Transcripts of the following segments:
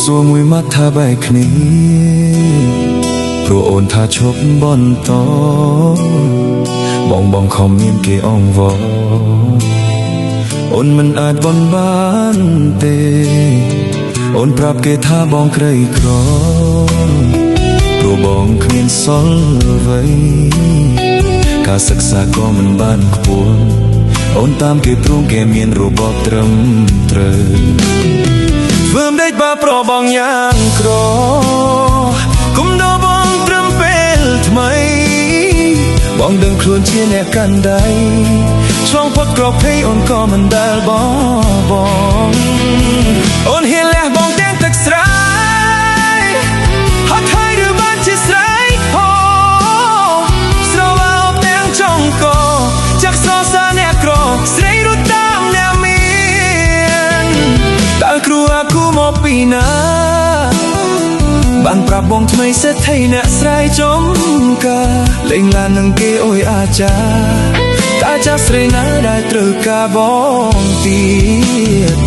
សួរមួយម៉ាត់ថាបែកគ្នាព្រោះអូនថាឈប់បបន្តបងខំមានគេអង្វរអូនមិនអាចបន់បានទេអូនប្រាប់គេថាបងក្រីក្រព្រោះបងគ្មានសល់អ្វីការសិក្សាក៏មិនបានខ្ពស់អូនតាមគេព្រមគេមានរបបត្រឹមត្រូវធ្វើមិនដេចបើប្របងយ៉ាងក្រគុំដល់បងត្រឹមពេលថ្មីបងដឹងខ្លួនជាអ្នកកាន់ដៃឆ្លងផុតក្របភ័យអូនក៏មិនដែលបងអូនហ៊ានលះបងទាំងទឹកស្រែហត់ហើយឬបានជាស្រែហោស្រវោបទាំងចង់កចាក់សរសើរអ្នកក្រស្រីរត់តាមអ្នកមានតើគ្រូអាគូមកពីណាបានប្រាប់បងថ្មីសេដ្ឋីអ្នកស្រែចំការលេងឡាននឹងគេអុយអាចារ្យតើចាស់ស្រីណាដែលត្រូវការបងទៀត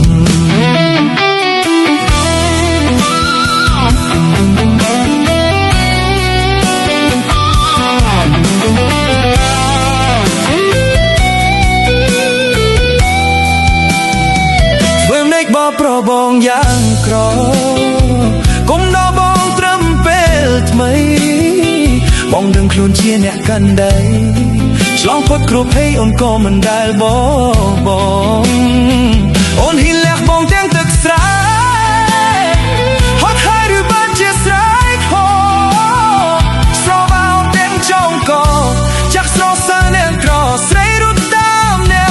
ធ្វើមិនដេចបបប្របងយ៉ាងក្រគុំដល់បងត្រឹមពេលថ្មីបងដឹងខ្លួនជាអ្នកកាន់ដៃឆ្លងផុតគ្រប់ភ័យអូនក៏មិនដែលបងអូនហ៊ានលះបងទាំងទឹកស្រែហត់ហើយឬបានជាស្រែខស្រវោបទាំងចង់កចាក់ស្រសើរអ្នកក្រស្រីរត់តាមអ្នក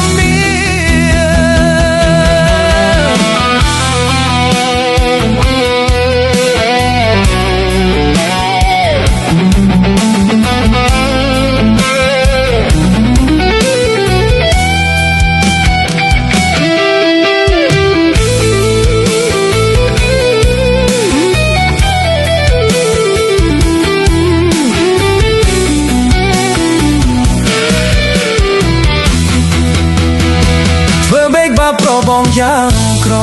ប្របងយ៉ាងក្រ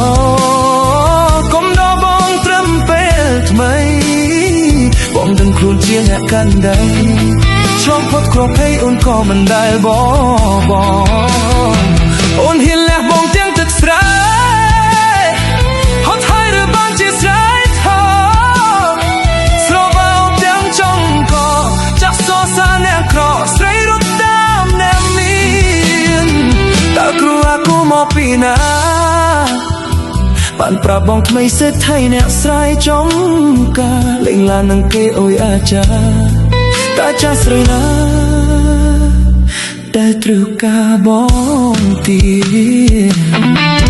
គុំដល់បងត្រឹមពេលថ្មីបងដឹងខ្លួនជាអ្នកកាន់ដៃឆ្លងផុតក្របភ័យអូនក៏មិនដែលបងអូនហ៊ានលះបងទាំងទឹកស្រែហត់ហើយឬបានជាស្រែថោស្រវោបទាំងចង់កចាក់សរសើរអ្នកក្រស្រីរត់តាមអ្នកមានតើគ្រូអាគូមកពីណាបានប្រាប់បងថ្មីសេដ្ឋីអ្នកស្រែចំការលេងឡាននឹងគេអុយអាចារ្យតើចាស់ស្រីណាដែលត្រូវការបងទៀត